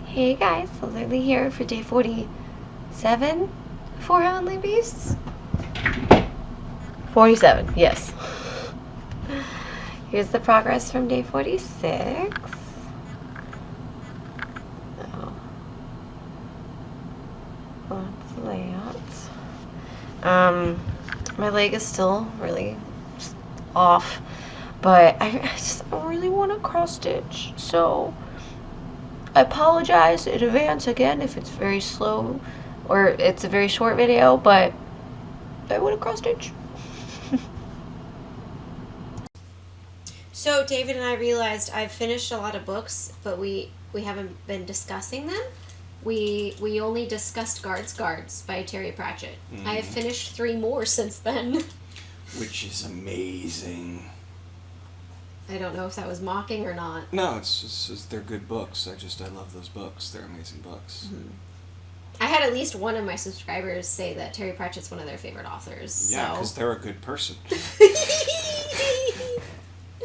Hey guys, Lizardlea here for day 47 for Heavenly Beasts. 47, yes. Here's the progress from day 46. So, that's the layout. My leg is still really just off, but I just really want to cross stitch, so I apologize in advance again if it's very slow or it's a very short video, but I want to cross stitch. So David and I realized I've finished a lot of books, but we haven't been discussing them. We only discussed Guards by Terry Pratchett. I have finished 3 more since then. Which is amazing. I don't know if that was mocking or not. No, it's just they're good books. I love those books. They're amazing books. Mm-hmm. I had at least one of my subscribers say that Terry Pratchett's one of their favorite authors. Yeah, because they're a good person.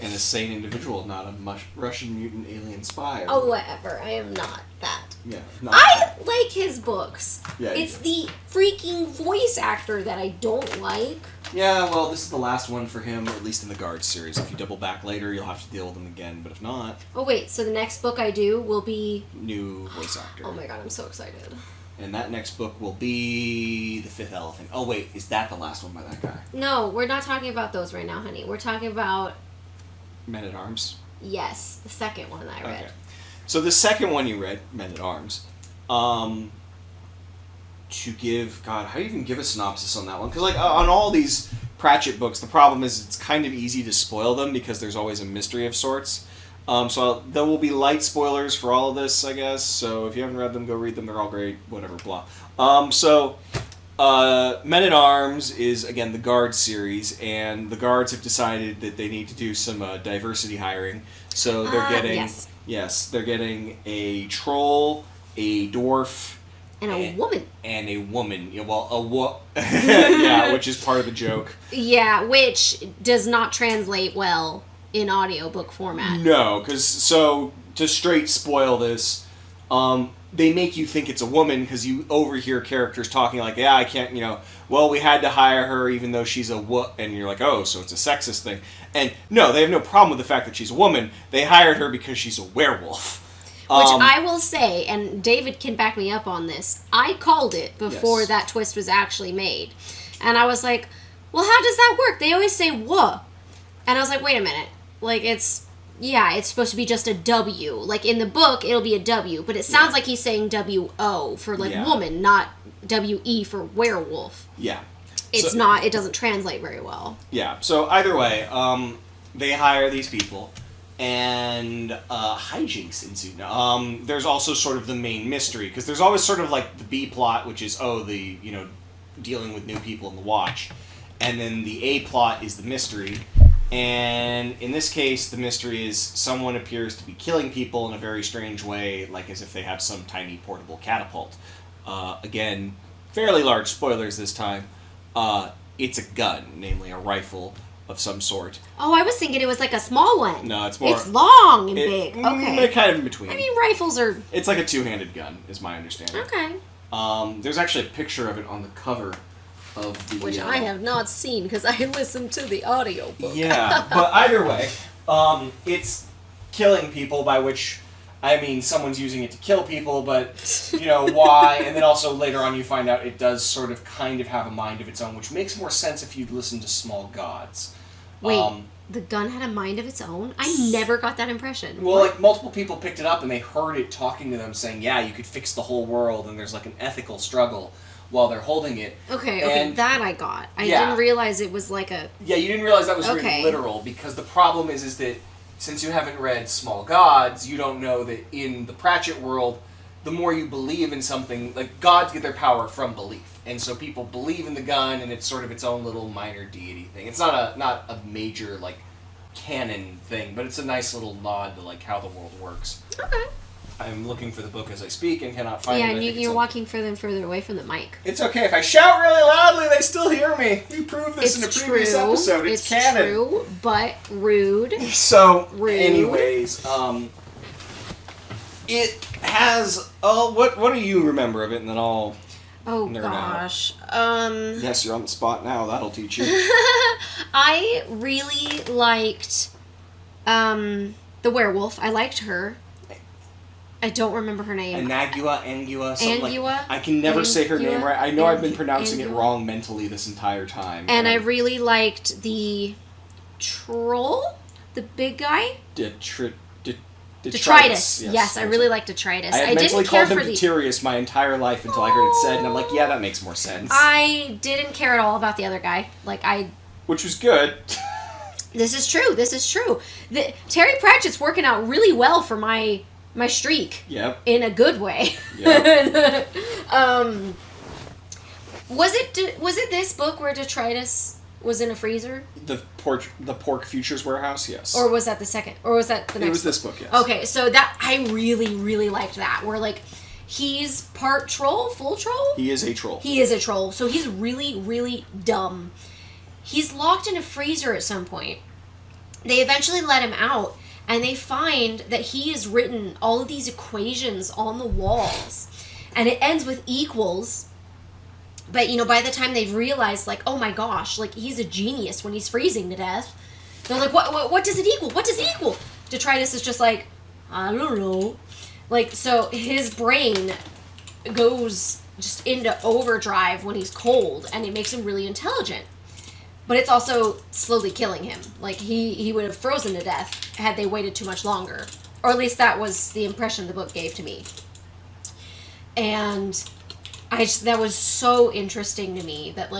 And a sane individual, not a Russian mutant alien spy. Oh, whatever. I am not that. Yeah. I like his books. Yeah, it's the freaking voice actor that I don't like. Yeah, well, this is the last one for him, at least in the Guards series. If you double back later, you'll have to deal with him again, but if not... Oh, wait, so the next book I do will be... New voice actor. Oh my god, I'm so excited. And that next book will be The Fifth Elephant. Oh, wait, is that the last one by that guy? No, we're not talking about those right now, honey. We're talking about... Men-at-Arms? Yes, the second one that I read. Okay. So the second one you read, Men-at-Arms, to give... God, how do you even give a synopsis on that one? Because, like, on all these Pratchett books, the problem is it's kind of easy to spoil them because there's always a mystery of sorts. So there will be light spoilers for all of this, I guess. So if you haven't read them, go read them. They're all great. Whatever, blah. Men-at-Arms is, again, the Guards series, and the Guards have decided that they need to do some diversity hiring. So they're getting... Yes, they're getting a troll, a dwarf... And a woman. And a woman. Yeah, well, yeah, which is part of the joke. Yeah, which does not translate well in audiobook format. No, because, so, to straight spoil this, they make you think it's a woman because you overhear characters talking like, yeah, I can't, well, we had to hire her even though she's a and you're like, oh, so it's a sexist thing. And no, they have no problem with the fact that she's a woman. They hired her because she's a werewolf. Which I will say, and David can back me up on this, I called it before that twist was actually made. And I was like, well, how does that work? They always say "wuh," and I was like, wait a minute. Like, it's supposed to be just a W. Like, in the book, it'll be a W, but it sounds like he's saying W-O for, like, woman, not W-E for werewolf. Yeah. It's not, it doesn't translate very well. Yeah, so either way, they hire these people, and hijinks ensue. There's also sort of the main mystery, because there's always sort of like the B plot, which is, dealing with new people in the Watch, and then the A plot is the mystery, and in this case, the mystery is someone appears to be killing people in a very strange way, like as if they have some tiny portable catapult. Again, fairly large spoilers this time. It's a gun, namely a rifle of some sort. Oh, I was thinking it was like a small one. No, it's more... It's long and big. Okay. Kind of in between. I mean, rifles are... It's like a two-handed gun, is my understanding. Okay. There's actually a picture of it on the cover of the... Which I have not seen, because I listened to the audiobook. Yeah, but either way, it's killing people, by which... I mean, someone's using it to kill people, but, why? And then also later on you find out it does sort of kind of have a mind of its own, which makes more sense if you'd listen to Small Gods. Wait, the gun had a mind of its own? I never got that impression. Well, like, multiple people picked it up and they heard it talking to them saying, yeah, you could fix the whole world, and there's like an ethical struggle while they're holding it. Okay, that I got. I didn't realize it was like a... Yeah, you didn't realize that was really literal, because the problem is that since you haven't read Small Gods, you don't know that in the Pratchett world, the more you believe in something, like, gods get their power from belief. And so people believe in the gun, and it's sort of its own little minor deity thing. It's not a major, like, canon thing, but it's a nice little nod to, like, how the world works. Okay. I'm looking for the book as I speak and cannot find it. Yeah, and you're walking further and further away from the mic. It's okay. If I shout really loudly, they still hear me. We proved this in a previous episode. It's canon. It's true, but rude. So, anyways, It has. What do you remember of it? And then I'll. Oh nerd gosh. Yes, you're on the spot now. That'll teach you. I really liked the werewolf. I liked her. I don't remember her name. Angua, something Angua? like. I can never say her name right. I know I've been pronouncing it Angua? wrong mentally this entire time. And I really liked the troll, the big guy. Detritus. Yes, I really liked Detritus. I didn't mentally care called for him Detritus my entire life until I heard it said, and I'm like, yeah, that makes more sense. I didn't care at all about the other guy. Which was good. This is true. Terry Pratchett's working out really well for my streak. Yep. In a good way. Yep. Was it this book where Detritus was in a freezer? The Pork Futures Warehouse, yes. Or was that the second? Or was that the next? It was this book, yes. Okay, so that I really, really liked that. Where he's part troll, full troll? He is a troll. He is a troll. So he's really, really dumb. He's locked in a freezer at some point. They eventually let him out, and they find that he has written all of these equations on the walls. And it ends with equals. But, by the time they've realized, oh my gosh, he's a genius when he's freezing to death. They're like, what does it equal? What does it equal? Detritus is just like, I don't know. So his brain goes just into overdrive when he's cold, and it makes him really intelligent. But it's also slowly killing him. He would have frozen to death had they waited too much longer. Or at least that was the impression the book gave to me. And that was so interesting to me that,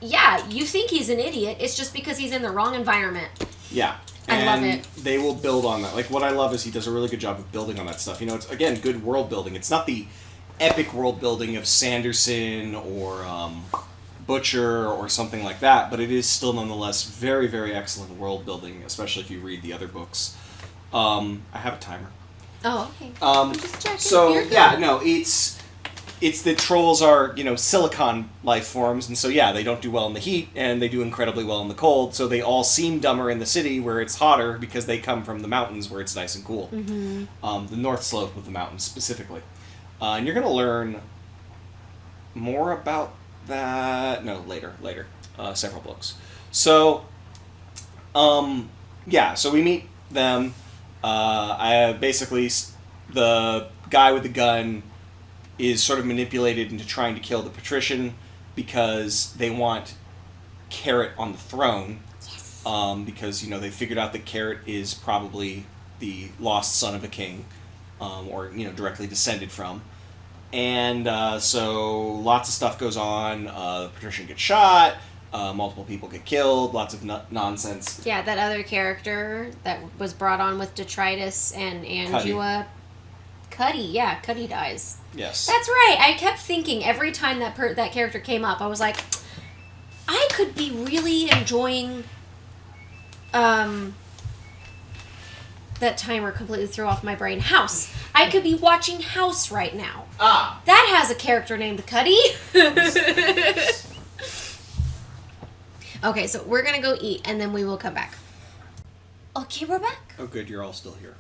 yeah, you think he's an idiot. It's just because he's in the wrong environment. Yeah. I love it. They will build on that. What I love is he does a really good job of building on that stuff. It's, again, good world building. It's not the epic world building of Sanderson or Butcher or something like that, but it is still nonetheless very, very excellent world building, especially if you read the other books. I have a timer. Oh, okay. I'm just checking. So, yeah, no, it's that trolls are, silicon life forms, and so, yeah, they don't do well in the heat, and they do incredibly well in the cold, so they all seem dumber in the city where it's hotter because they come from the mountains where it's nice and cool. Mm-hmm. The north slope of the mountains, specifically. And you're going to learn more about that... No, later. Several books. So, yeah, so we meet them. The guy with the gun is sort of manipulated into trying to kill the patrician because they want Carrot on the throne. Yes. Because, they figured out that Carrot is probably the lost son of a king, or, directly descended from. And so lots of stuff goes on. The patrician gets shot. Multiple people get killed. Lots of nonsense. Yeah, that other character that was brought on with Detritus and Angua. Cuddy, Cuddy dies. Yes. That's right. I kept thinking every time that character came up, I was like, I could be really enjoying. That timer completely threw off my brain. House. I could be watching House right now. Ah. That has a character named Cuddy. Okay, so we're gonna go eat, and then we will come back. Okay, we're back. Oh, good. You're all still here.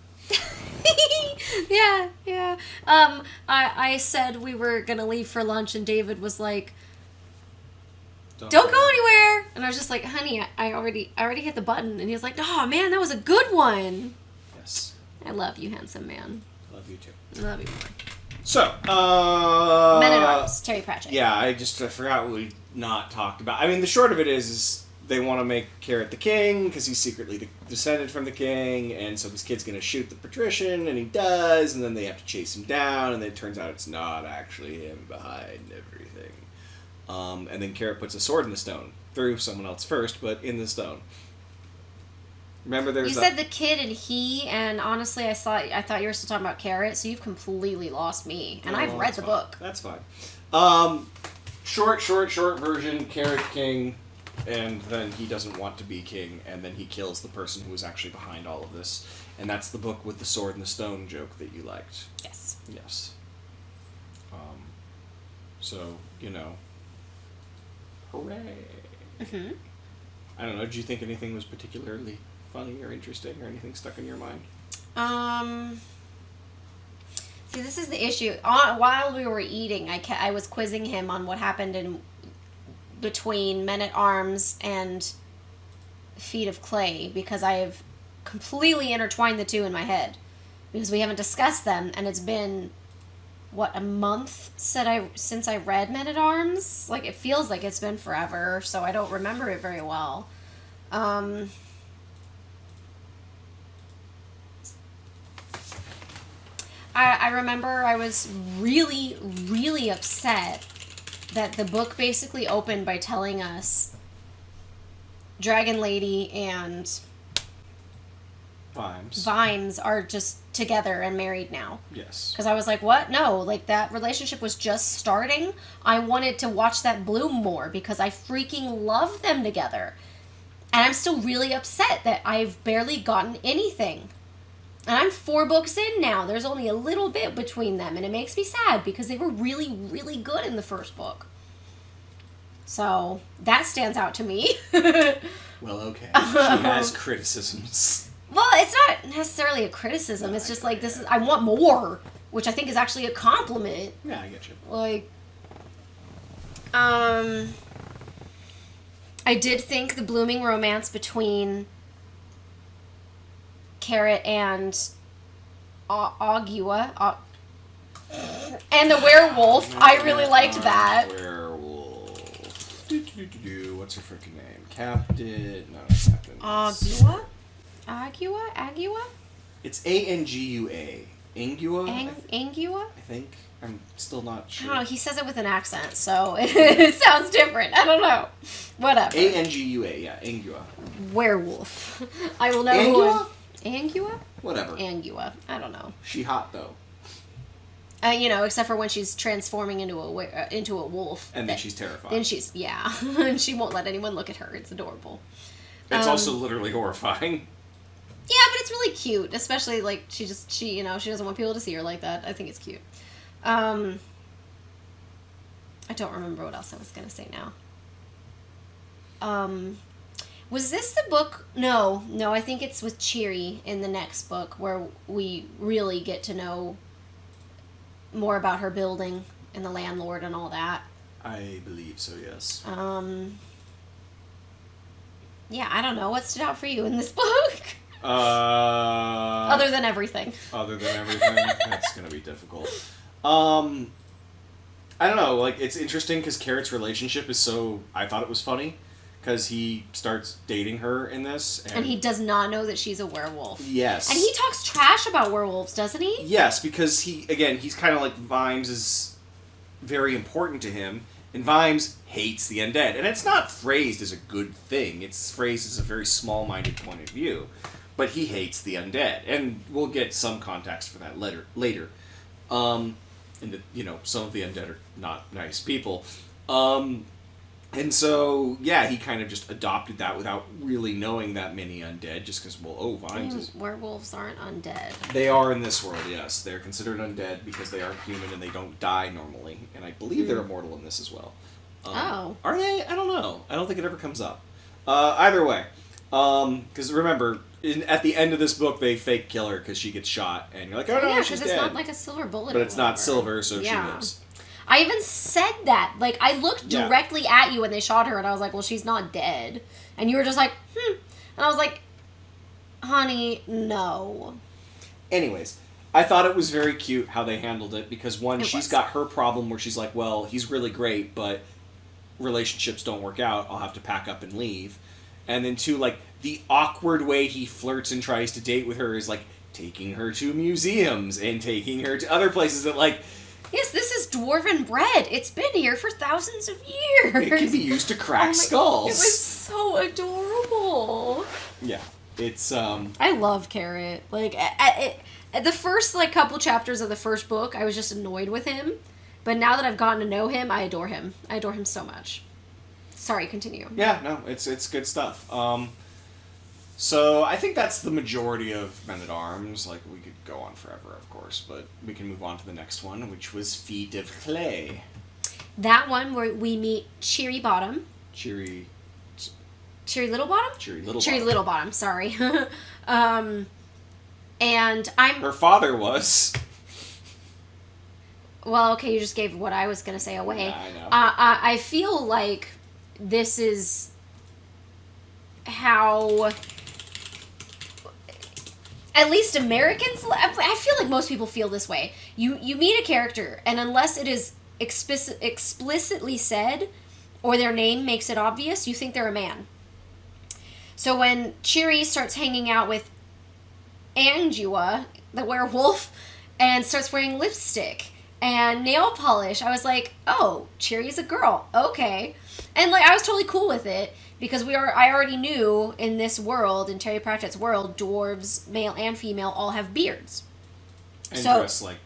Yeah. I said we were gonna leave for lunch, and David was like, "Don't go anywhere." And I was just like, "Honey, I already hit the button." And he was like, "Oh man, that was a good one." Yes. I love you, handsome man. Love you too. I love you more. So, Men at Arms, Terry Pratchett. Yeah, I forgot what we not talked about. I mean, the short of it is they want to make Carrot the king because he's secretly descended from the king, and so this kid's going to shoot the patrician, and he does, and then they have to chase him down, and then it turns out it's not actually him behind everything. And then Carrot puts a sword in the stone. Through someone else first, but in the stone. Remember there's You said the kid and he, and honestly, I thought you were still talking about Carrot, so you've completely lost me. And I've read the book. That's fine. Short version, Carrot king, and then he doesn't want to be king, and then he kills the person who was actually behind all of this. And that's the book with the sword and the stone joke that you liked. Yes. Yes. So, hooray. Mm-hmm. I don't know, did you think anything was particularly funny or interesting or anything stuck in your mind? See, this is the issue. While we were eating, I was quizzing him on what happened in between Men-at-Arms and Feet of Clay, because I have completely intertwined the two in my head. Because we haven't discussed them, and it's been, what, a month since I read Men-at-Arms? Like, it feels like it's been forever, so I don't remember it very well. I remember I was really, really upset that the book basically opened by telling us Dragon Lady and Vimes are just together and married now. Yes. Because I was like, what? No, like, that relationship was just starting. I wanted to watch that bloom more because I freaking love them together. And I'm still really upset that I've barely gotten anything. And I'm 4 books in now. There's only a little bit between them, and it makes me sad because they were really, really good in the first book. So, that stands out to me. Well, okay. She has criticisms. Well, it's not necessarily a criticism. It's just like, I want more, which I think is actually a compliment. Yeah, I get you. Like, I did think the blooming romance between Carrot and Agua and the werewolf, I really liked that. Werewolf. What's her freaking name? Captain. No, not Captain. Agua? It's Angua. Angua? Angua? I think. I'm still not sure. I don't know. He says it with an accent, so it sounds different. I don't know. Whatever. Angua, yeah. Angua. Werewolf. I will know. Angua? Angua? Whatever. Angua. I don't know. She hot, though. Except for when she's transforming into a wolf. And then she's terrified. Then and she won't let anyone look at her. It's adorable. It's also literally horrifying. Yeah, but it's really cute. Especially, like, she doesn't want people to see her like that. I think it's cute. I don't remember what else I was going to say now. Was this the book? No, I think it's with Cheery in the next book where we really get to know more about her building and the landlord and all that. I believe so, yes. Yeah, I don't know. What stood out for you in this book? Other than everything. That's going to be difficult. I don't know. Like, it's interesting because Carrot's relationship is so... I thought it was funny because he starts dating her in this. And he does not know that she's a werewolf. Yes. And he talks trash about werewolves, doesn't he? Yes, because he's kind of like Vimes is very important to him. And Vimes hates the undead. And it's not phrased as a good thing. It's phrased as a very small-minded point of view. But he hates the undead. And we'll get some context for that later. And some of the undead are not nice people. And so, yeah, he kind of just adopted that without really knowing that many undead, just because, Vimes is... Werewolves aren't undead. They are in this world, yes. They're considered undead because they aren't human and they don't die normally. And I believe they're immortal in this as well. Are they? I don't know. I don't think it ever comes up. Either way. Because remember... at the end of this book, they fake kill her because she gets shot, and you're like, she's dead. Yeah, because it's not like a silver bullet. But it's not silver, so she lives. I even said that. Like, I looked directly at you when they shot her, and I was like, well, she's not dead. And you were just like, And I was like, honey, no. Anyways, I thought it was very cute how they handled it, because she's got her problem where she's like, well, he's really great, but relationships don't work out. I'll have to pack up and leave. And then 2, like, the awkward way he flirts and tries to date with her is, like, taking her to museums and taking her to other places that, like... Yes, this is dwarven bread. It's been here for thousands of years. It can be used to crack skulls. It was so adorable. Yeah, it's, I love Carrot. Like, at the first, like, couple chapters of the first book, I was just annoyed with him. But now that I've gotten to know him, I adore him. I adore him so much. Sorry, continue. Yeah, no, it's good stuff. So I think that's the majority of Men-at-Arms. Like, we could go on forever, of course, but we can move on to the next one, which was Feet of Clay. That one where we meet Cheery Bottom. Cheery Little Bottom? Cheery Little Cheery Bottom. Little Bottom, sorry. And Her father was... Well, okay, you just gave what I was going to say away. Yeah, I know. I feel like this is how, at least Americans, I feel like most people feel this way. You meet a character, and unless it is explicitly said, or their name makes it obvious, you think they're a man. So when Cheery starts hanging out with Angua, the werewolf, and starts wearing lipstick and nail polish, I was like, oh, Cheery's a girl. Okay. And like I was totally cool with it because I already knew in this world, in Terry Pratchett's world, dwarves, male and female, all have beards. And dress like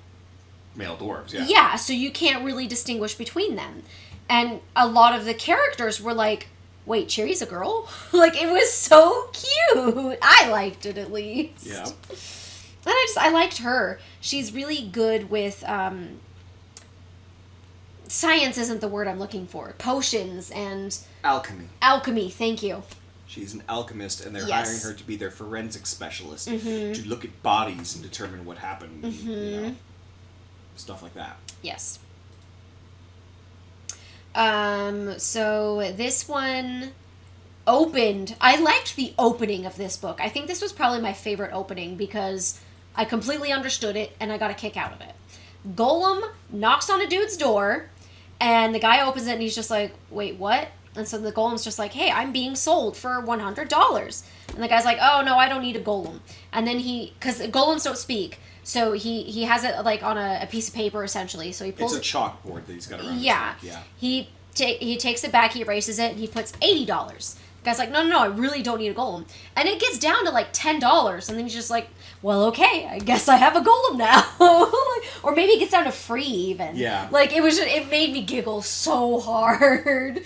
male dwarves, yeah. Yeah, so you can't really distinguish between them. And a lot of the characters were like, wait, Cherry's a girl? Like, it was so cute. I liked it, at least. Yeah. And I liked her. She's really good with, science isn't the word I'm looking for. Potions and... Alchemy. Alchemy, thank you. She's an alchemist, and they're Yes. hiring her to be their forensic specialist, Mm-hmm. to look at bodies and determine what happened, Mm-hmm. you know, stuff like that. Yes. So this one opened. I liked the opening of this book. I think this was probably my favorite opening because I completely understood it and I got a kick out of it. Golem knocks on a dude's door and the guy opens it and he's just like, wait, what? And so the golem's just like, hey, I'm being sold for $100. And the guy's like, oh, no, I don't need a golem. And then because golems don't speak, so he has it like on a piece of paper essentially. So he pulls It's a chalkboard that he's got around yeah. his neck. He takes it back, he erases it, and he puts $80. The guy's like, no, I really don't need a golem. And it gets down to like $10, and then he's just like, well, okay, I guess I have a golem now. Or maybe it gets down to free even. Yeah. Like, it made me giggle so hard.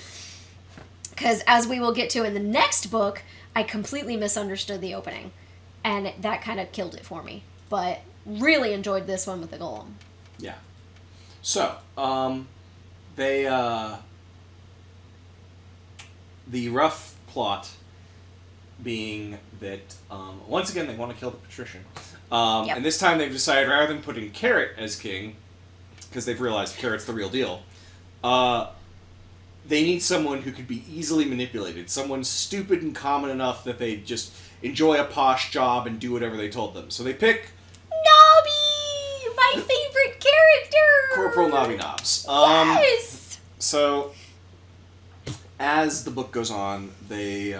Because as we will get to in the next book, I completely misunderstood the opening. And that kind of killed it for me. But really enjoyed this one with the golem. Yeah. So, the rough plot being that, once again, they want to kill the patrician. Yep. And this time they've decided, rather than putting Carrot as king, because they've realized Carrot's the real deal, they need someone who could be easily manipulated. Someone stupid and common enough that they just enjoy a posh job and do whatever they told them. So they pick... Nobby! My favorite character! Corporal Nobby Knobs. Yes! So, as the book goes on, they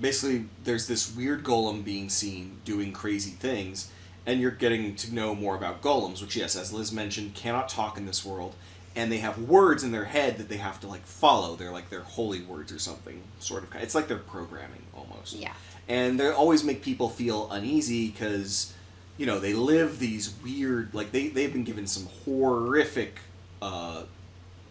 basically, there's this weird golem being seen doing crazy things, and you're getting to know more about golems, which, yes, as Liz mentioned, cannot talk in this world, and they have words in their head that they have to, like, follow. They're like their holy words or something, sort of. It's like their programming, almost. Yeah. And they always make people feel uneasy because, you know, they live these weird, like, they've been given some horrific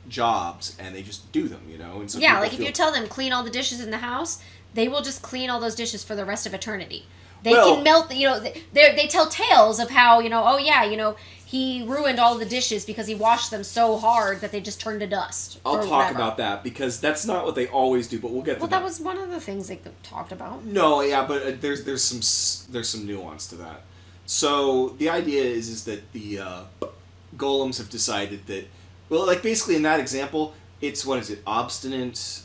jobs, and they just do them, you know? And so Yeah, like if you tell them clean all the dishes in the house, they will just clean all those dishes for the rest of eternity. They can melt, you know, they tell tales of how, you know, oh yeah, you know, he ruined all the dishes because he washed them so hard that they just turned to dust. I'll talk about that, because that's not what they always do, but we'll get to that. Well, that was one of the things they talked about. No, yeah, but there's some nuance to that. So the idea is that the golems have decided that, well, like basically in that example, it's, what is it, obstinate,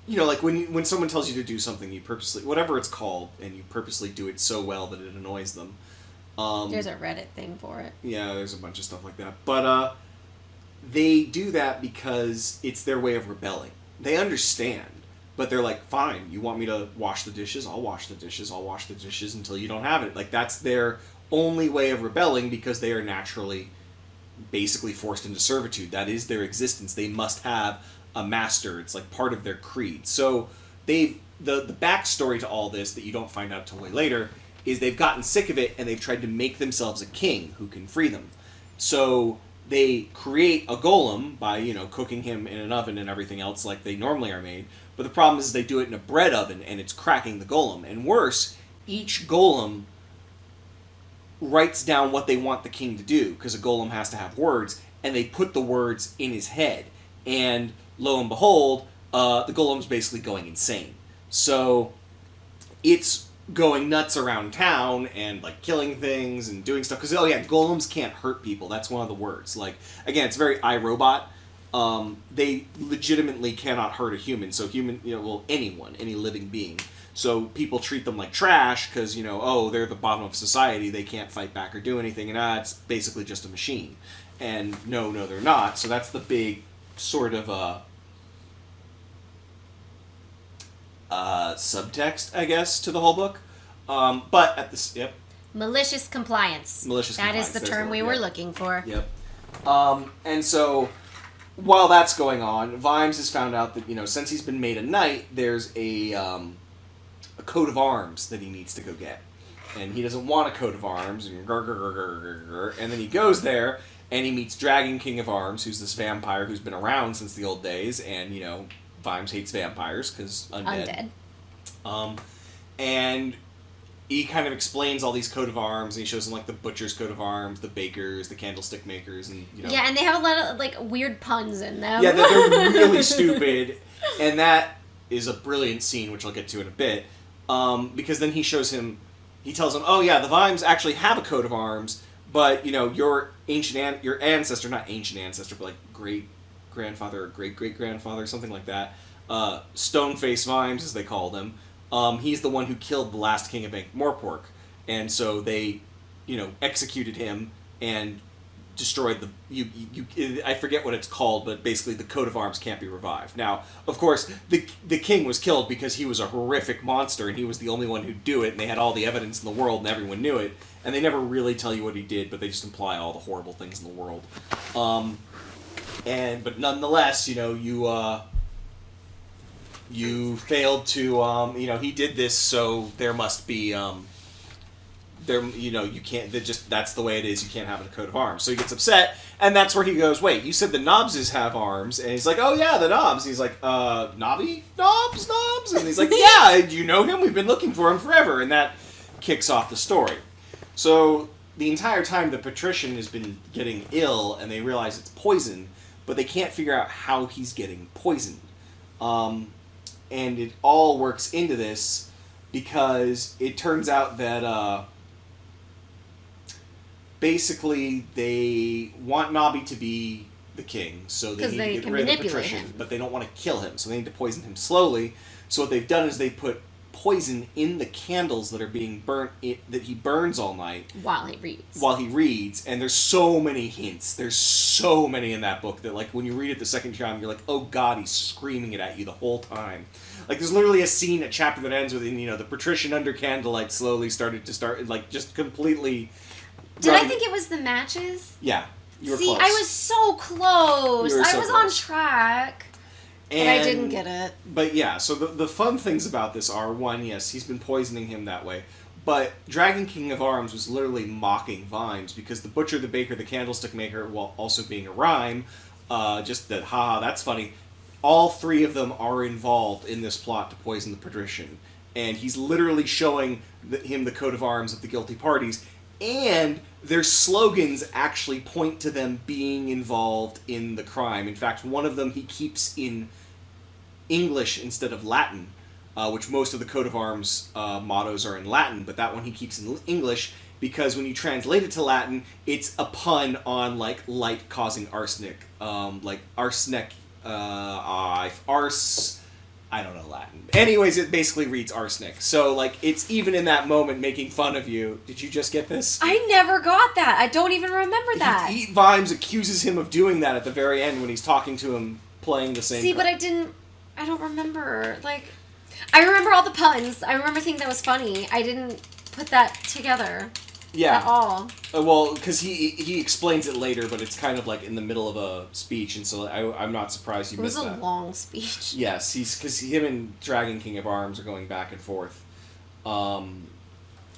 you know, like when someone tells you to do something, you purposely, whatever it's called, and you purposely do it so well that it annoys them. There's a Reddit thing for it. Yeah, there's a bunch of stuff like that. But they do that because it's their way of rebelling. They understand, but they're like, fine, you want me to wash the dishes? I'll wash the dishes. I'll wash the dishes until you don't have it. Like, that's their only way of rebelling because they are naturally basically forced into servitude. That is their existence. They must have a master. It's like part of their creed. So the backstory to all this that you don't find out till way later is they've gotten sick of it and they've tried to make themselves a king who can free them. So they create a golem by, you know, cooking him in an oven and everything else like they normally are made. But the problem is they do it in a bread oven and it's cracking the golem. And worse, each golem writes down what they want the king to do, because a golem has to have words, and they put the words in his head. And lo and behold, the golem's basically going insane. So it's going nuts around town and like killing things and doing stuff. Because golems can't hurt people. That's one of the words. Like again, it's very iRobot. They legitimately cannot hurt a human. So anyone, any living being. So people treat them like trash because they're the bottom of society. They can't fight back or do anything, and it's basically just a machine. And no, they're not. So that's the big sort of subtext, I guess, to the whole book. But at this, malicious compliance. That is the term we were looking for. Yep. And so while that's going on, Vimes has found out that since he's been made a knight, there's a coat of arms that he needs to go get, and he doesn't want a coat of arms. And then he goes there. And he meets Dragon King of Arms, who's this vampire who's been around since the old days, and, Vimes hates vampires, because undead. And he kind of explains all these coat of arms, and he shows them, like, the butcher's coat of arms, the bakers, the candlestick makers, and, Yeah, and they have a lot of, like, weird puns in them. Yeah, they're really stupid, and that is a brilliant scene, which I'll get to in a bit, because then he tells him, oh, yeah, the Vimes actually have a coat of arms, but, your ancestor, not ancient ancestor, but like great-grandfather or great-great-grandfather, something like that, Stoneface Vimes, as they called him, he's the one who killed the last king of Ankh-Morpork. And so they, executed him and destroyed I forget what it's called, but basically the coat of arms can't be revived. Now, of course, the king was killed because he was a horrific monster, and he was the only one who'd do it, and they had all the evidence in the world, and everyone knew it. And they never really tell you what he did, but they just imply all the horrible things in the world. But nonetheless, you failed to, he did this, so there must be, you can't, that's the way it is, you can't have a coat of arms. So he gets upset, and that's where he goes, wait, you said the Knobses have arms, and he's like, oh yeah, the Knobs. He's like, Knobby? Knobs? And he's like, yeah, you know him, we've been looking for him forever, and that kicks off the story. So the entire time the Patrician has been getting ill, and they realize it's poison, but they can't figure out how he's getting poisoned. And it all works into this because it turns out that basically they want Nobby to be the king, so they need to get rid of the Patrician, but they don't want to kill him, so they need to poison him slowly. So what they've done is they put poison in the candles that are being burnt, that he burns all night while he reads. And there's so many hints, there's so many in that book that, like, when you read it the second time, you're like, oh god, he's screaming it at you the whole time. Like, there's literally a chapter that ends with, the Patrician under candlelight slowly like, just completely... Did I think it was the matches? Yeah, you were See, close. I was so close. I was on track. But I didn't get it. But yeah, so the fun things about this are, one, yes, he's been poisoning him that way, but Dragon King of Arms was literally mocking Vimes, because the butcher, the baker, the candlestick maker, while also being a rhyme, just that, haha, that's funny, all three of them are involved in this plot to poison the Patrician. And he's literally showing him the coat of arms of the guilty parties, and their slogans actually point to them being involved in the crime. In fact, one of them he keeps in English instead of Latin, which most of the coat of arms mottos are in Latin, but that one he keeps in English because when you translate it to Latin, it's a pun on, like, light causing arsenic. Like, arsenic, I don't know Latin. Anyways, it basically reads arsenic. So, like, it's even in that moment making fun of you. Did you just get this? I never got that. I don't even remember that. Vimes accuses him of doing that at the very end when he's talking to him playing the same... But I don't remember. Like, I remember all the puns. I remember thinking that was funny. I didn't put that together. Yeah. At all. Well, because he explains it later, but it's kind of like in the middle of a speech, and so I'm not surprised you missed that. It was a long speech. Yes, because him and Dragon King of Arms are going back and forth. Let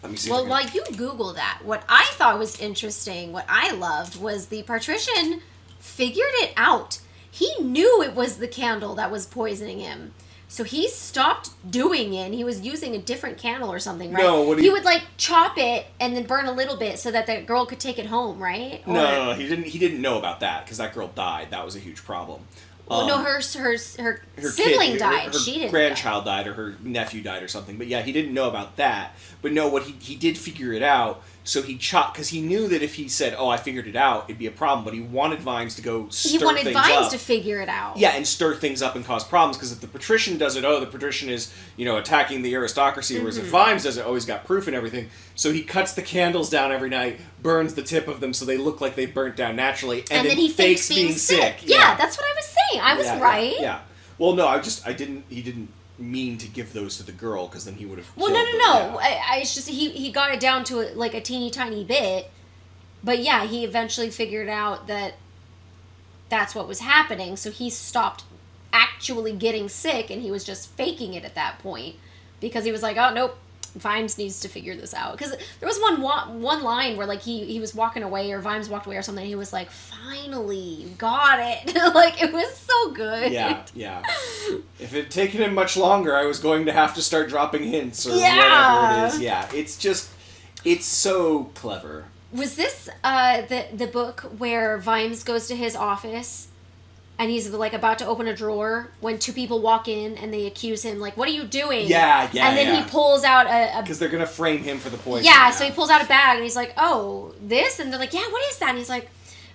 me see. Well, while you Google that, what I thought was interesting, what I loved, was the Patrician figured it out. He knew it was the candle that was poisoning him. So he stopped doing it, and he was using a different candle or something, right? No, he would, like, chop it and then burn a little bit so that the girl could take it home, right? No, he didn't know about that, because that girl died. That was a huge problem. Well, no, her sibling kid, died. Her She didn't. grandchild died, or her nephew died, or something. But yeah, he didn't know about that. But no, what he did figure it out. So he chopped, because he knew that if he said, "Oh, I figured it out," it'd be a problem. But he wanted Vimes to go stir things up. He wanted Vimes to figure it out. Yeah, and stir things up and cause problems. Because if the Patrician does it, the Patrician is attacking the aristocracy. Whereas if Vimes does it, he's got proof and everything. So he cuts the candles down every night, burns the tip of them so they look like they burnt down naturally, and then he fakes being sick. Yeah, that's what I was saying. I was right. Yeah. Well, no, he didn't mean to give those to the girl, because then he would have. Well, no. It's just he got it down to like a teeny tiny bit, but yeah, he eventually figured out that that's what was happening. So he stopped actually getting sick, and he was just faking it at that point, because he was like, "Oh nope, Vimes needs to figure this out." Because there was one line where like he was walking away, or Vimes walked away or something, and he was like, "Finally, you got it!" Like, it was so good. Yeah. If it had taken him much longer, I was going to have to start dropping hints or whatever it is. Yeah, it's so clever. Was this the book where Vimes goes to his office and he's like about to open a drawer when two people walk in and they accuse him, like, "What are you doing?" Yeah. And then he pulls out a because they're gonna frame him for the poison. Yeah, so he pulls out a bag and he's like, "Oh, this?" And they're like, "Yeah, what is that?" And he's like,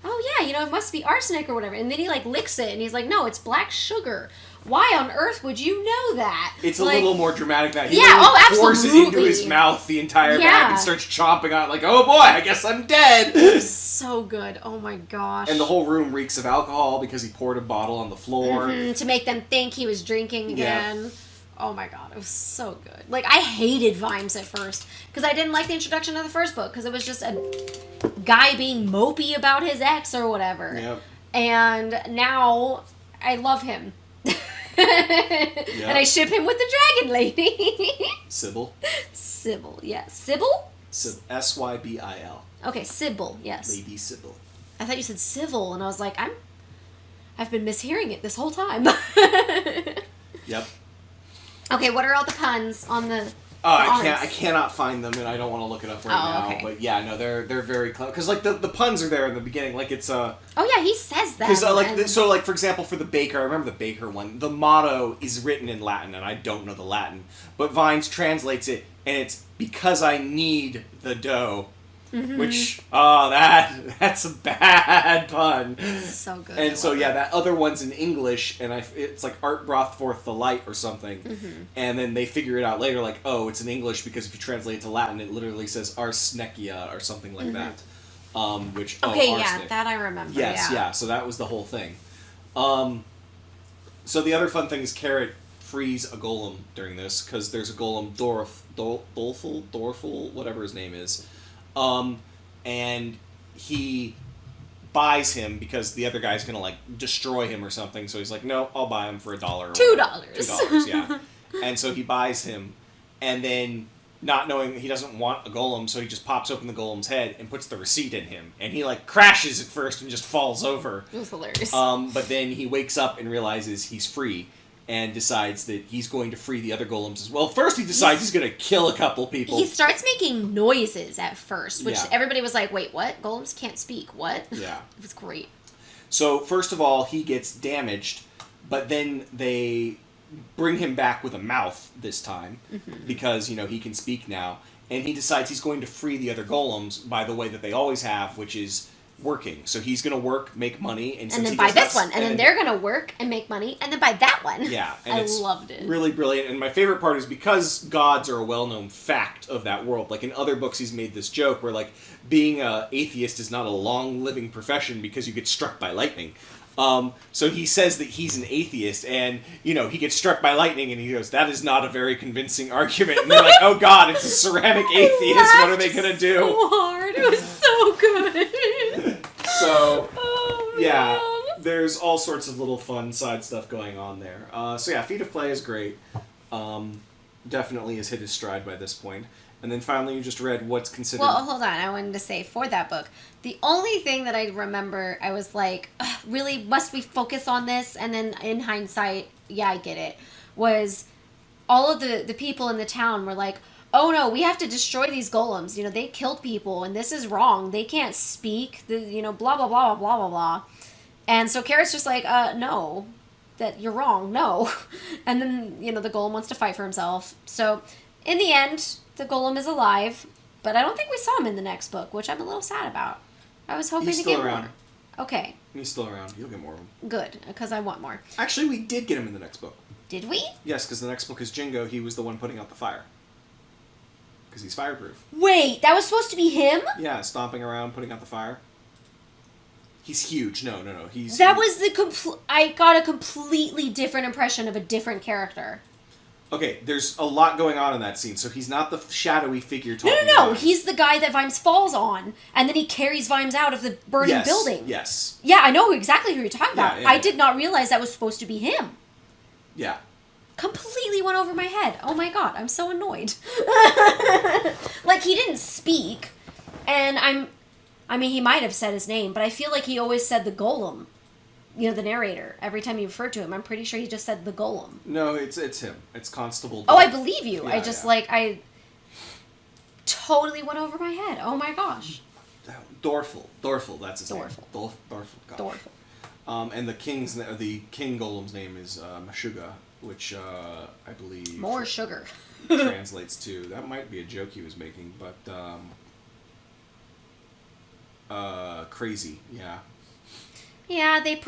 "Oh yeah, it must be arsenic or whatever." And then he like licks it and he's like, "No, it's black sugar. Why on earth would you know that?" It's a little more dramatic than that. He absolutely. pours it into his mouth, the entire bag, and starts chomping on it like, "Oh boy, I guess I'm dead." So good. Oh my gosh. And the whole room reeks of alcohol because he poured a bottle on the floor. To make them think he was drinking again. Yeah. Oh my god, it was so good. Like, I hated Vimes at first, because I didn't like the introduction of the first book, because it was just a guy being mopey about his ex or whatever. Yep. And now I love him. And I ship him with the dragon lady. Sybil. Sybil, yes. Sybil? Sybil. Okay, Sybil, yes. Lady Sybil. I thought you said civil, and I was like, I've been mishearing it this whole time. Yep. Okay, what are all the puns on the? I cannot find them, and I don't want to look it up right now. Okay. But yeah, no, they're very clever, because like the puns are there in the beginning, like it's Oh yeah, he says that. Because like for example, for the baker, I remember the baker one. The motto is written in Latin, and I don't know the Latin, but Vines translates it, and it's "because I need the dough." Which, that's a bad pun. So good. And so, yeah, that other one's in English, and it's like "art brought forth the light" or something. And then they figure it out later, like, oh, it's in English, because if you translate it to Latin, it literally says "arsnekia" or something like that. Which, arsenic. That I remember. Yes, yeah, so that was the whole thing. So the other fun thing is Carrot frees a golem during this, because there's a golem, Dorful, whatever his name is. And he buys him because the other guy's gonna like destroy him or something. So he's like, "No, I'll buy him for $1." $2. $2, yeah. And so he buys him, and then not knowing he doesn't want a golem, so he just pops open the golem's head and puts the receipt in him, and he like crashes at first and just falls over. It was hilarious. But then he wakes up and realizes he's free, and decides that he's going to free the other golems as well. First, he decides he's going to kill a couple people. He starts making noises at first, which everybody was like, "Wait, what? Golems can't speak. What?" Yeah. It was great. So, first of all, he gets damaged, but then they bring him back with a mouth this time, because, he can speak now. And he decides he's going to free the other golems by the way that they always have, which is working. So he's going to work, make money, and then buy this one. And then they're going to work and make money, and then buy that one. Yeah. And I loved it. Really brilliant. And my favorite part is because gods are a well-known fact of that world. Like in other books, he's made this joke where like being an atheist is not a long-living profession because you get struck by lightning. So he says that he's an atheist, and, he gets struck by lightning, and he goes, "That is not a very convincing argument." And they're like, "Oh god, it's a ceramic atheist, what are they gonna do?" So hard, it was so good. So, yeah, God. there's all sorts of little fun side stuff going on there. So yeah, Feat of Clay is great. Definitely has hit his stride by this point. And then finally you just read what's considered... Well, hold on. I wanted to say, for that book, the only thing that I remember, I was like, really, must we focus on this? And then in hindsight, yeah, I get it, was all of the people in the town were like, "Oh no, we have to destroy these golems. They killed people, and this is wrong. They can't speak. Blah, blah, blah, blah, blah, blah, blah." And so Carrot's just like, no, that you're wrong. No. And then, the golem wants to fight for himself. So, in the end, the golem is alive, but I don't think we saw him in the next book, which I'm a little sad about. I was hoping He's to still get around. more. Okay. He's still around. You'll get more of him. Good, because I want more. Actually, we did get him in the next book. Did we? Yes, because the next book is Jingo. He was the one putting out the fire. Because he's fireproof. Wait, that was supposed to be him? Yeah, stomping around, putting out the fire. He's huge. No. That was I got a completely different impression of a different character. Okay, there's a lot going on in that scene, so he's not the shadowy figure talking. No. He's the guy that Vimes falls on, and then he carries Vimes out of the burning building. Yes. Yeah, I know exactly who you're talking about. Yeah. I did not realize that was supposed to be him. Yeah. Completely went over my head. Oh my god, I'm so annoyed. Like, he didn't speak, and he might have said his name, but I feel like he always said the golem. The narrator. Every time he referred to him, I'm pretty sure he just said the golem. No, it's him. It's Constable. Oh, I believe you. Yeah, I totally went over my head. Oh my gosh. Dorfel, that's his name. Dorfel. Gosh. Dorfel. And the king golem's name is Meshuggah, which I believe More sugar. translates to. That might be a joke he was making, but crazy, yeah. Yeah, they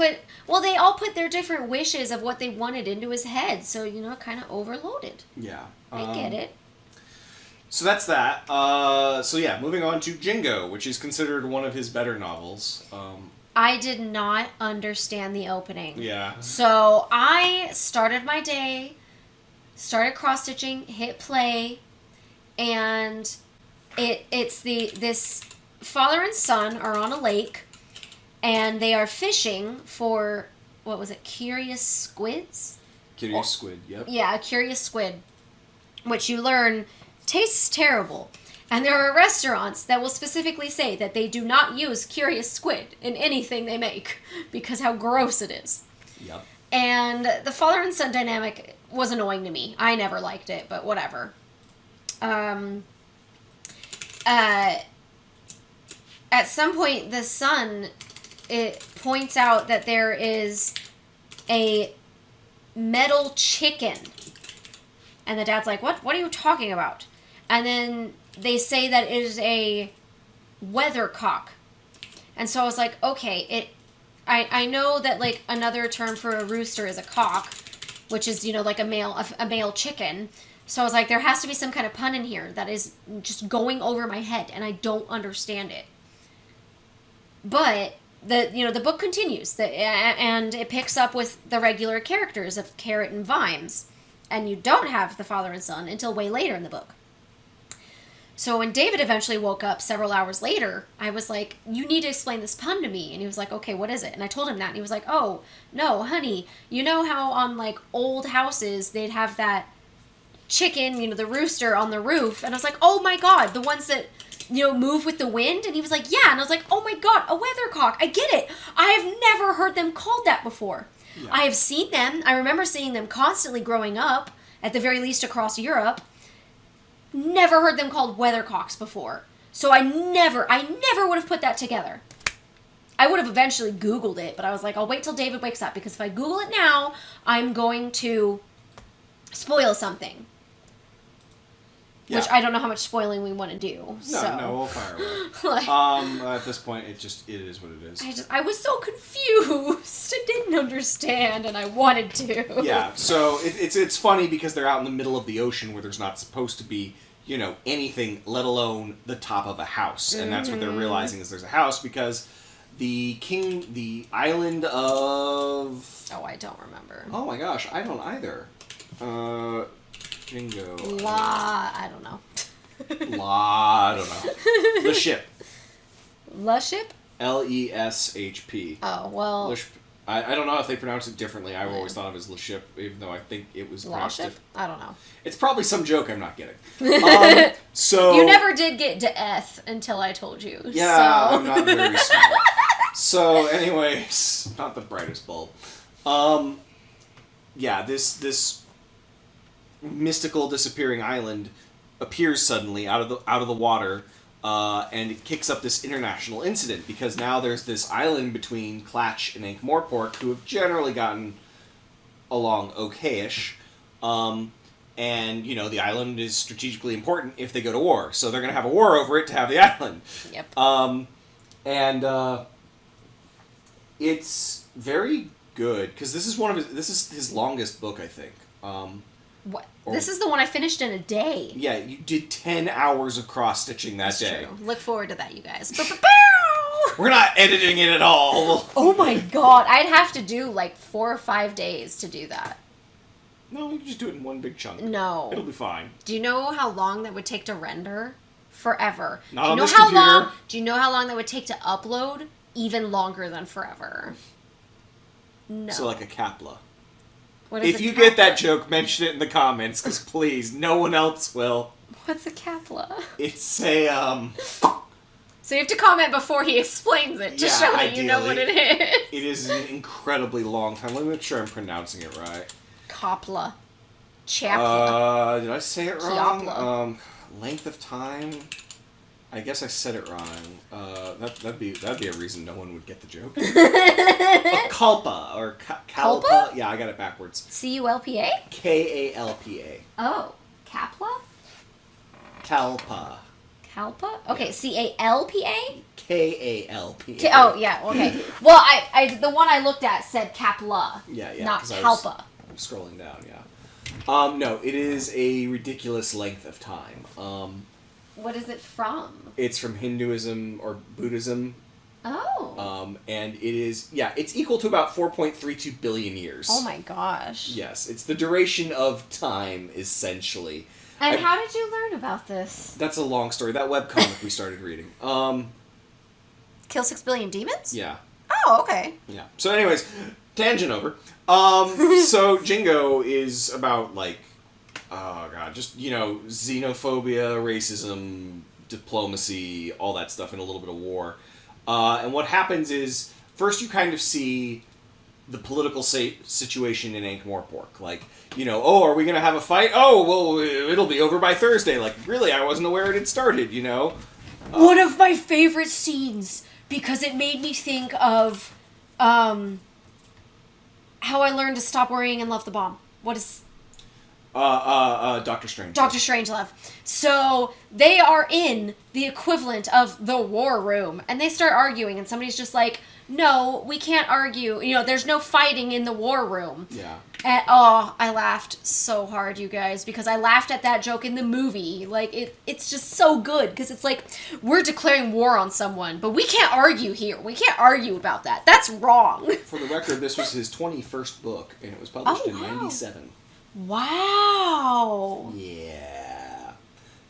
all put their different wishes of what they wanted into his head, so, kind of overloaded. Yeah. I get it. So that's that. Moving on to Jingo, which is considered one of his better novels. I did not understand the opening. Yeah. So I started my day, started cross-stitching, hit play, and this father and son are on a lake, and they are fishing for, what was it, curious squids? Curious squid, yep. Yeah, a curious squid, which you learn tastes terrible. And there are restaurants that will specifically say that they do not use curious squid in anything they make because how gross it is. Yep. And the father and son dynamic was annoying to me. I never liked it, but whatever. At some point, the son, it points out that there is a metal chicken. And the dad's like, what are you talking about? And then they say that it is a weathercock. And so I was like, okay, I know that, like, another term for a rooster is a cock, which is, like a male chicken. So I was like, there has to be some kind of pun in here that is just going over my head, and I don't understand it. But the book continues, and it picks up with the regular characters of Carrot and Vimes, and you don't have the father and son until way later in the book. So when David eventually woke up several hours later, I was like, you need to explain this pun to me. And he was like, okay, what is it? And I told him that, and he was like, oh, no, honey, you know how on, like, old houses they'd have that chicken, the rooster on the roof? And I was like, oh my god, the ones that, move with the wind? And he was like, yeah. And I was like, oh my god, a weathercock. I get it. I have never heard them called that before. Yeah. I have seen them. I remember seeing them constantly growing up, at the very least across Europe. Never heard them called weathercocks before. So I never would have put that together. I would have eventually Googled it, but I was like, I'll wait till David wakes up, because if I Google it now, I'm going to spoil something. Yeah. Which I don't know how much spoiling we want to do. No, we'll fire away. At this point, it is what it is. I was so confused. I didn't understand, and I wanted to. Yeah, so it's funny because they're out in the middle of the ocean where there's not supposed to be, anything, let alone the top of a house. And that's what they're realizing is there's a house, because the island of... Oh, I don't remember. Oh my gosh, I don't either. Jingo. I don't know. I don't know. The ship. La ship? Leshp. Oh, well... Leshp. I don't know if they pronounce it differently. I've always thought of it as Le Ship, even though I think it was pronounced different. I don't know. It's probably some joke I'm not getting. So you never did get to Eth until I told you. Yeah, so. I'm not very smart. So, anyways, not the brightest bulb. Yeah, this mystical disappearing island appears suddenly out of the water. And it kicks up this international incident, because now there's this island between Clatch and Ankh-Morpork, who have generally gotten along okayish. And, the island is strategically important if they go to war. So they're going to have a war over it to have the island. Yep. And it's very good, because this is his longest book, I think. What? This is the one I finished in a day. Yeah, you did 10 hours of cross-stitching that day. True. Look forward to that, you guys. We're not editing it at all. Oh my god, I'd have to do like 4 or 5 days to do that. No, you can just do it in one big chunk. No. It'll be fine. Do you know how long that would take to render? Forever. Not on this computer. Do you know how long that would take to upload? Even longer than forever. No. So like a Kapla. What is if you get that joke, mention it in the comments, because please, no one else will. What's a Kapla? It's a, So you have to comment before he explains it to show that you know what it is. It is an incredibly long time. Let me make sure I'm pronouncing it right. Kopla. Chapla. Did I say it wrong? Chiapla. Length of time. I guess I said it wrong. That'd be a reason no one would get the joke. Kalpa or Kalpa. Kalpa? Yeah, I got it backwards. Culpa? Kalpa. Oh, Kapla? Kalpa. Kalpa? Okay, Calpa? Kalpa. Oh, yeah, okay. Well, I the one I looked at said Kapla. Yeah, Not Kalpa. I'm scrolling down, yeah. No, it is a ridiculous length of time. What is it from? It's from Hinduism or Buddhism. Oh. And it is, it's equal to about 4.32 billion years. Oh my gosh. Yes, it's the duration of time, essentially. And how did you learn about this? That's a long story. That webcomic we started reading. Kill 6 billion demons? Yeah. Oh, okay. Yeah. So anyways, tangent over. So Jingo is about, like, oh god, just, xenophobia, racism, diplomacy, all that stuff, and a little bit of war. And what happens is, first you kind of see the political situation in Ankh-Morpork. Like, are we going to have a fight? Oh, well, it'll be over by Thursday. Like, really, I wasn't aware it had started, One of my favorite scenes, because it made me think of how I learned to stop worrying and love the bomb. What is... Doctor Strange. Doctor Strangelove. So they are in the equivalent of the war room, and they start arguing, and somebody's just like, no, we can't argue. There's no fighting in the war room. Yeah. And, I laughed so hard, you guys, because I laughed at that joke in the movie. Like, it's just so good, because it's like, we're declaring war on someone, but we can't argue here. We can't argue about that. That's wrong. For the record, this was his 21st book, and it was published in 97. Wow. Yeah.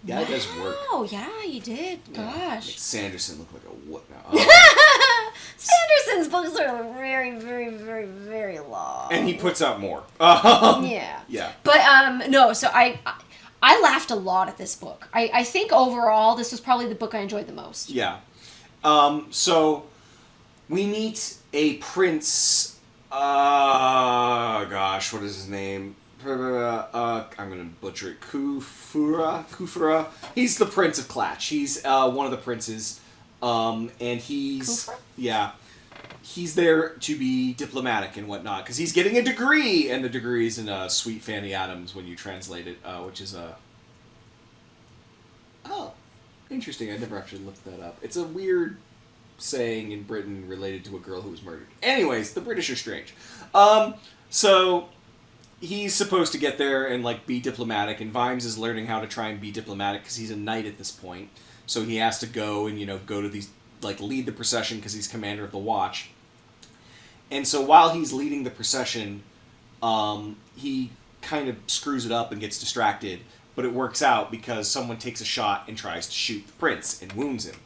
Guy does work. Oh, yeah, he did. Gosh. Makes Sanderson look like a what now? Sanderson's books are very, very, very, very long. And he puts out more. Yeah. Yeah. But, no, so I laughed a lot at this book. I think overall, this was probably the book I enjoyed the most. Yeah. So, we meet a prince, gosh, what is his name? I'm going to butcher it. Kufura. He's the Prince of Klatch. He's one of the princes. And he's... Kufra? Yeah. He's there to be diplomatic and whatnot, because he's getting a degree, and the degree is in Sweet Fanny Adams when you translate it, which is a... Oh, interesting. I never actually looked that up. It's a weird saying in Britain related to a girl who was murdered. Anyways, the British are strange. So... He's supposed to get there and, like, be diplomatic, and Vimes is learning how to try and be diplomatic because he's a knight at this point. So he has to go and, go to these, like, lead the procession because he's commander of the watch. And so while he's leading the procession, he kind of screws it up and gets distracted, but it works out because someone takes a shot and tries to shoot the prince and wounds him.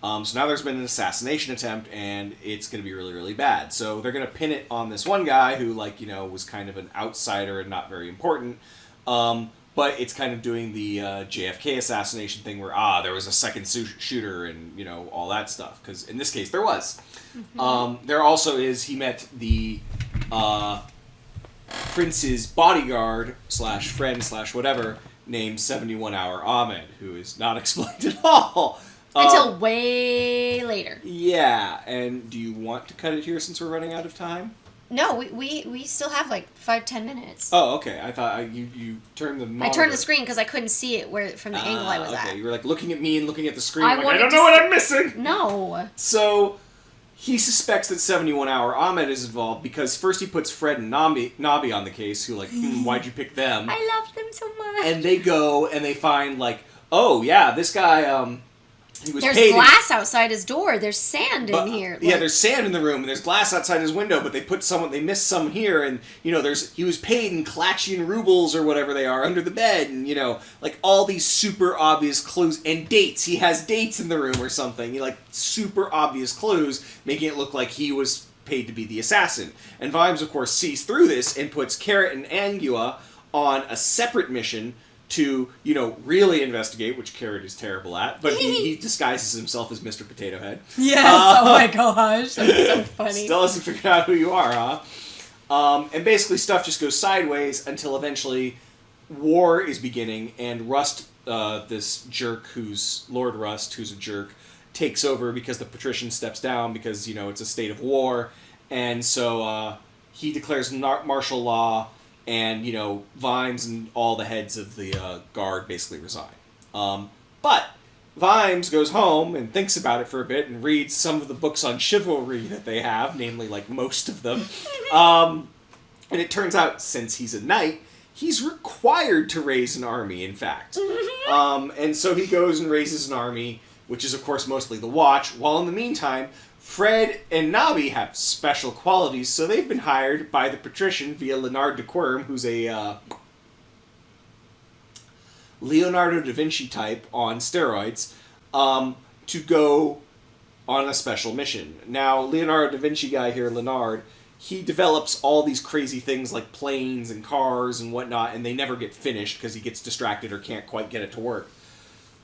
So now there's been an assassination attempt, and it's going to be really, really bad. So they're going to pin it on this one guy who, like, was kind of an outsider and not very important. But it's kind of doing the JFK assassination thing where, there was a second shooter and, all that stuff. Because in this case, there was. Mm-hmm. There also is, he met the prince's bodyguard / friend / whatever named 71 Hour Ahmed, who is not explained at all. Until way later. Yeah, and do you want to cut it here since we're running out of time? No, we still have like 5-10 minutes. Oh, okay. I thought you turned the monitor. I turned the screen because I couldn't see it from the angle I was at. You were like looking at me and looking at the screen. I don't know what I'm missing. No. So he suspects that 71 Hour Ahmed is involved because first he puts Fred and Nobby on the case, who like, why'd you pick them? I love them so much. And they go and they find like, oh yeah, this guy he was There's paid glass outside his door. There's sand in here. Yeah, there's sand in the room, and there's glass outside his window, but they missed some here, and, he was paid in Klatchian rubles or whatever they are under the bed, and, like, all these super obvious clues, and dates. He has dates in the room or something, super obvious clues, making it look like he was paid to be the assassin. And Vimes, of course, sees through this and puts Carrot and Angua on a separate mission to, really investigate, which Carrot is terrible at, but he disguises himself as Mr. Potato Head. Yes, oh my gosh, that's so funny. Still hasn't figured out who you are, huh? And basically stuff just goes sideways until eventually war is beginning, and Rust, this jerk Lord Rust, who's a jerk, takes over because the Patrician steps down because, it's a state of war, and so he declares martial law, and, Vimes and all the heads of the guard basically resign. But Vimes goes home and thinks about it for a bit and reads some of the books on chivalry that they have, namely, like, most of them. And it turns out, since he's a knight, he's required to raise an army, in fact. And so he goes and raises an army, which is, of course, mostly the Watch, while in the meantime, Fred and Nobby have special qualities, so they've been hired by the Patrician via Leonard de Quirm, who's a Leonardo da Vinci type on steroids, to go on a special mission. Now, Leonardo da Vinci guy here, Leonard, he develops all these crazy things like planes and cars and whatnot, and they never get finished because he gets distracted or can't quite get it to work.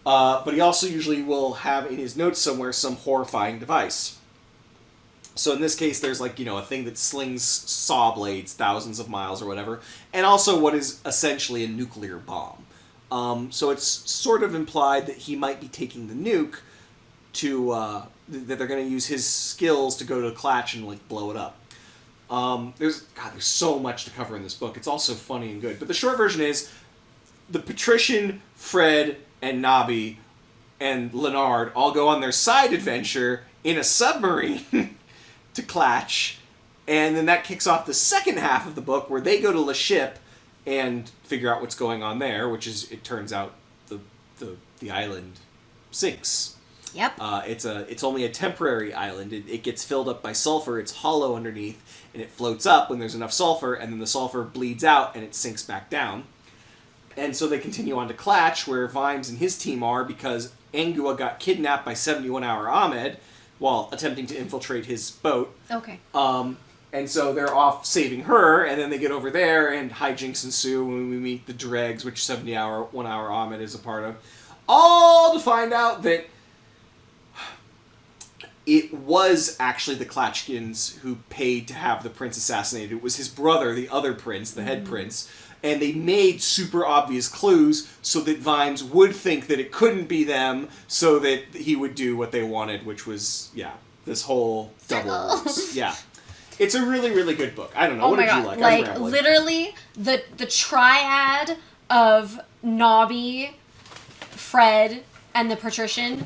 But he also usually will have in his notes somewhere some horrifying device. So in this case, there's like, a thing that slings saw blades thousands of miles or whatever, and also what is essentially a nuclear bomb. So it's sort of implied that he might be taking the nuke to, that they're going to use his skills to go to Klatch and like blow it up. There's so much to cover in this book. It's all so funny and good. But the short version is, the Patrician, Fred, and Nobby, and Leonard all go on their side adventure in a submarine to Klatch, and then that kicks off the second half of the book where they go to La Ship and figure out what's going on there, which is, it turns out, the island sinks. Yep. It's only a temporary island. It gets filled up by sulfur, it's hollow underneath, and it floats up when there's enough sulfur, and then the sulfur bleeds out and it sinks back down. And so they continue on to Klatch, where Vimes and his team are, because Angua got kidnapped by 71 Hour Ahmed while attempting to infiltrate his boat. Okay. And so they're off saving her, and then they get over there, and hijinks ensue when we meet the Dregs, which 1 Hour Ahmed is a part of. All to find out that it was actually the Klatchkins who paid to have the prince assassinated. It was his brother, the other prince, the head prince, and they made super obvious clues so that Vimes would think that it couldn't be them, so that he would do what they wanted, which was, this whole double works. Yeah. It's a really, really good book. I don't know. Oh what my did God. you like? Like, literally, the triad of Nobby, Fred, and the Patrician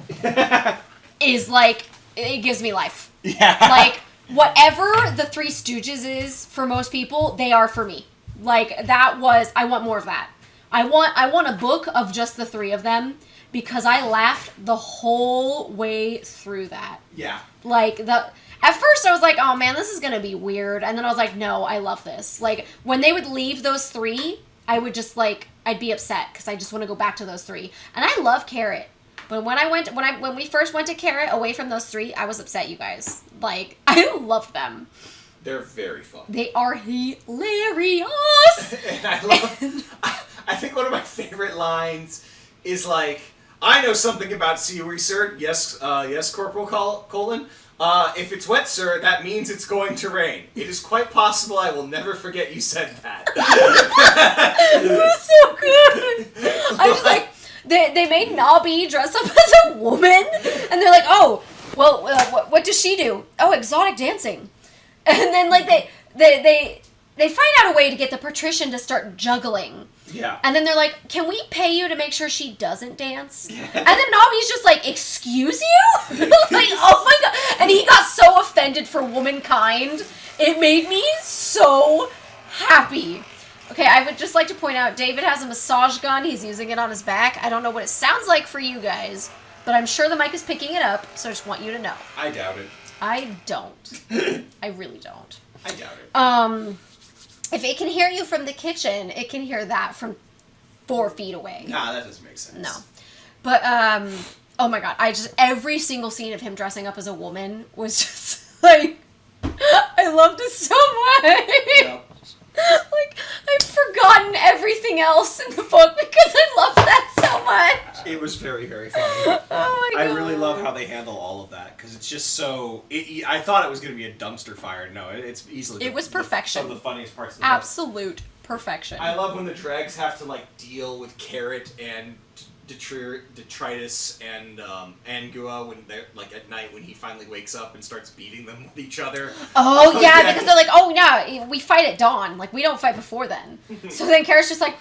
is like, it gives me life. Yeah. Like, whatever the Three Stooges is for most people, they are for me. Like, I want more of that. I want a book of just the three of them, because I laughed the whole way through that. Yeah. Like, at first I was like, oh man, this is gonna be weird, and then I was like, no, I love this. Like, when they would leave those three, I would just like, I'd be upset, because I just want to go back to those three. And I love Carrot. But when we first went to Carrot away from those three, I was upset, you guys. Like, I love them. They're very fun. They are hilarious! And I think one of my favorite lines is like, I know something about seaweed, sir. Yes, Corporal Colon. If it's wet, sir, that means it's going to rain. It is quite possible I will never forget you said that. It was so good! I was like, they made Nobby dress up as a woman, and they're like, oh, well, what does she do? Oh, exotic dancing. And then, like, they find out a way to get the Partition to start juggling. Yeah. And then they're like, can we pay you to make sure she doesn't dance? And then Nami's just like, excuse you? Like, oh my god. And he got so offended for womankind. It made me so happy. Okay, I would just like to point out, David has a massage gun. He's using it on his back. I don't know what it sounds like for you guys, but I'm sure the mic is picking it up, so I just want you to know. I doubt it. I don't. I really don't. I doubt it. If it can hear you from the kitchen, it can hear that from 4 feet away. Nah, that doesn't make sense. No. But, oh my god, every single scene of him dressing up as a woman was just, like, I loved it so much. Yep. Like, I've forgotten everything else in the book because I loved that so much. It was very, very funny. Oh my god. I really love how they handle all of that, because it's just so... I thought it was going to be a dumpster fire. No, it's easily... It was perfection. Some of the funniest parts of the book. Absolute perfection. I love when the dregs have to, like, deal with Carrot and detritus and Angua when they're, like, at night when he finally wakes up and starts beating them with each other. Oh, yeah, because they're like, oh, yeah, we fight at dawn. Like, we don't fight before then. So then Carrot's just like,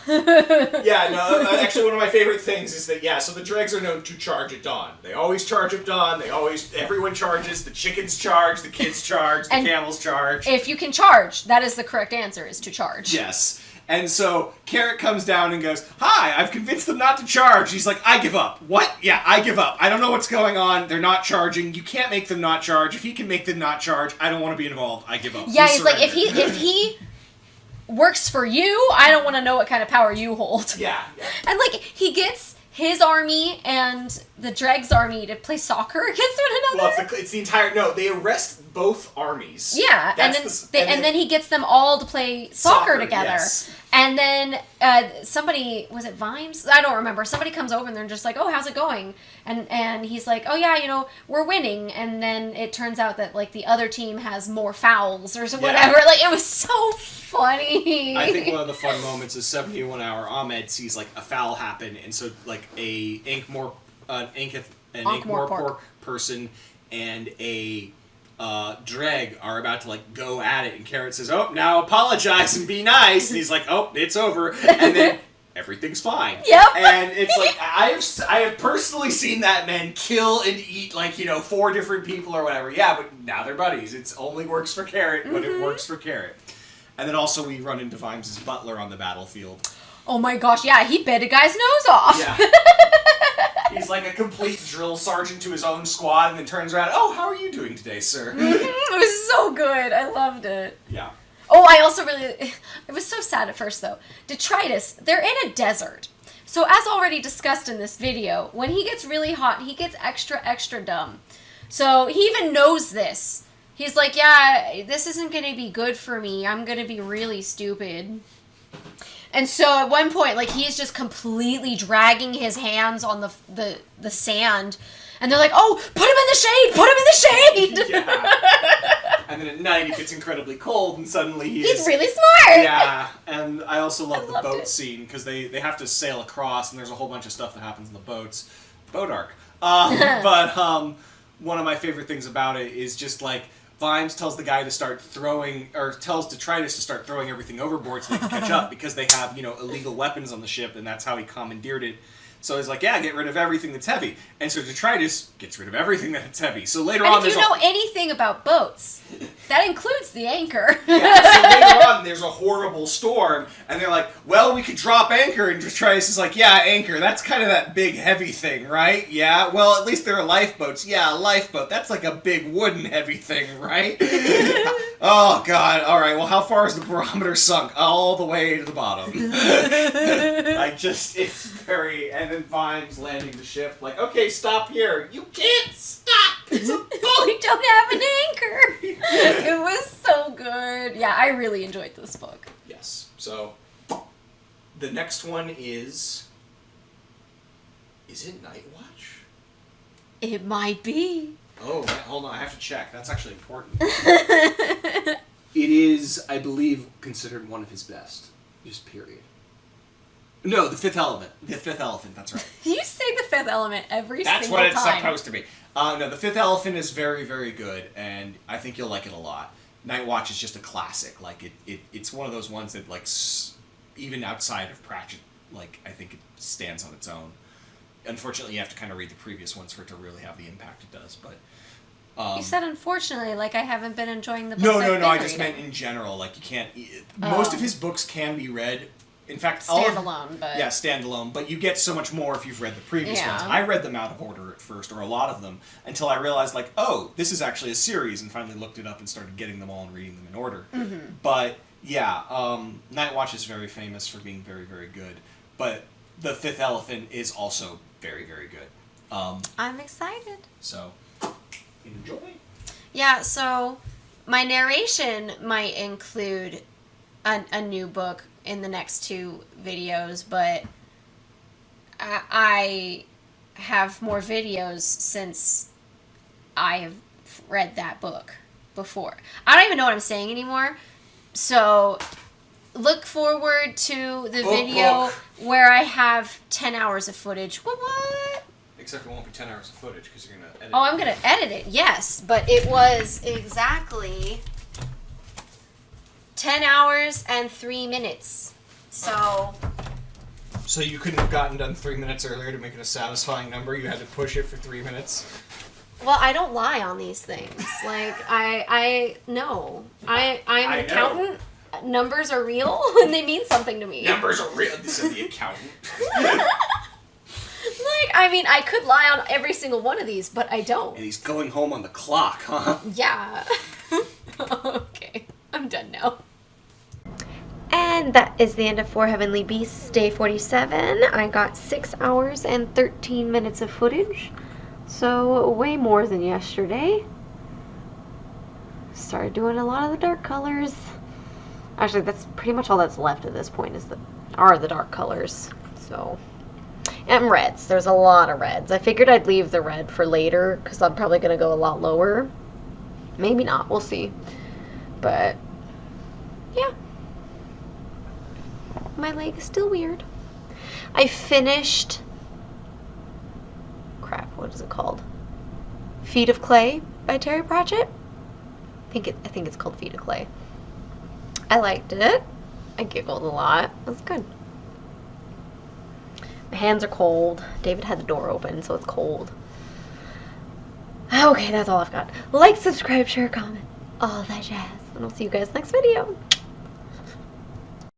Yeah, no, actually one of my favorite things is that, so the dregs are known to charge at dawn. They always charge at dawn. Everyone charges. The chickens charge. The kids charge. The camels charge. If you can charge, that is the correct answer, is to charge. Yes. And so Carrot comes down and goes, "Hi, I've convinced them not to charge." He's like, "I give up." What? Yeah, I give up. I don't know what's going on. They're not charging. You can't make them not charge. If he can make them not charge, I don't want to be involved. I give up. Yeah, he's like, if he works for you, I don't want to know what kind of power you hold. Yeah. And like, he gets his army and the Dregs army to play soccer against one another. Well, it's the entire... No, they arrest both armies. Yeah, and then he gets them all to play soccer together. Yes. And then somebody, was it Vimes? I don't remember. Somebody comes over and they're just like, oh, how's it going? And he's like, oh yeah, we're winning. And then it turns out that like the other team has more fouls or whatever. Like, it was so funny. I think one of the fun moments is 71 Hour Ahmed sees like a foul happen, and so like an Ankh-Morpork person and a Dreg are about to like go at it, and Carrot says, "Oh, now apologize and be nice," and he's like, "Oh, it's over," and then everything's fine. Yep. And it's like I have personally seen that man kill and eat like 4 different people or whatever. Yeah, but now they're buddies. It only works for Carrot, but it works for Carrot. And then also we run into Vimes' butler on the battlefield. Oh my gosh, yeah, he bit a guy's nose off. Yeah. He's like a complete drill sergeant to his own squad, and then turns around, "Oh, how are you doing today, sir?" It was so good. I loved it. Yeah. Oh, I also it was so sad at first, though. Detritus, they're in a desert. So as already discussed in this video, when he gets really hot, he gets extra, extra dumb. So he even knows this. He's like, yeah, this isn't going to be good for me. I'm going to be really stupid. And so at one point, like, he's just completely dragging his hands on the sand. And they're like, oh, put him in the shade! Put him in the shade! Yeah. And then at night it gets incredibly cold, and suddenly he's really smart! Yeah. And I also love the boat scene, because they have to sail across, and there's a whole bunch of stuff that happens in the boats. Boat arc. But one of my favorite things about it is just, like, Vimes tells the guy to start throwing, or tells Detritus to start throwing everything overboard so they can catch up, because they have, illegal weapons on the ship, and that's how he commandeered it. So he's like, yeah, get rid of everything that's heavy. And so Detritus gets rid of everything that's heavy. So later on, if you know anything about boats, that includes the anchor. Yeah, so later on, there's a horrible storm, and they're like, well, we could drop anchor. And Detritus is like, yeah, anchor, that's kind of that big heavy thing, right? Yeah, well, at least there are lifeboats. Yeah, a lifeboat, that's like a big wooden heavy thing, right? Oh, God, all right, well, how far is the barometer sunk? All the way to the bottom. It's very... And then Vimes landing the ship, like, okay, stop here. You can't stop! It's a boat! We don't have an anchor! It was so good. Yeah, I really enjoyed this book. Yes. So, the next one is... Is it Night Watch? It might be. Oh, hold on, I have to check. That's actually important. It is, I believe, considered one of his best. Just period. No, The Fifth Element. The Fifth Elephant, that's right. You say The Fifth Element every that's single time. That's what it's supposed to be. No, The Fifth Elephant is very, very good, and I think you'll like it a lot. Night Watch is just a classic. Like it's one of those ones that like even outside of Pratchett, like I think it stands on its own. Unfortunately, you have to kind of read the previous ones for it to really have the impact it does. But you said unfortunately, like I haven't been enjoying the books. No. I've been I just reading. meant in general. Like you can't. Most of his books can be read. In fact, standalone, but standalone. But you get so much more if you've read the previous Yeah. ones. I read them out of order at first, or a lot of them, until I realized, like, oh, this is actually a series, and finally looked it up and started getting them all and reading them in order. Mm-hmm. But yeah, Night Watch is very famous for being very, very good. But The Fifth Elephant is also very, very good. I'm excited. So enjoy. Yeah, so my narration might include a new book in the next 2 videos, but I have more videos since I've read that book before. I don't even know what I'm saying anymore, so look forward to the video where I have 10 hours of footage. What? Except it won't be 10 hours of footage, because you're going to edit Oh, I'm going to edit it, yes, but it was exactly 10 hours and 3 minutes. So you couldn't have gotten done 3 minutes earlier to make it a satisfying number? You had to push it for 3 minutes? well, I don't lie on these things. Like I know. I'm an accountant. Numbers are real and they mean something to me. Numbers are real, said the accountant. Like, I mean, I could lie on every single one of these, but I don't. And he's going home on the clock, huh? Yeah. Okay, I'm done now. And that is the end of 4 Heavenly Beasts, day 47. I got 6 hours and 13 minutes of footage, so way more than yesterday. Started doing a lot of the dark colors. Actually, that's pretty much all that's left at this point are the dark colors. So, and reds. There's a lot of reds. I figured I'd leave the red for later because I'm probably going to go a lot lower. Maybe not. We'll see. But, yeah. My leg is still weird. I finished... Crap, what is it called? Feet of Clay by Terry Pratchett? I think it's called Feet of Clay. I liked it. I giggled a lot. It was good. My hands are cold. David had the door open, so it's cold. Okay, that's all I've got. Like, subscribe, share, comment, all that jazz. And I'll see you guys next video.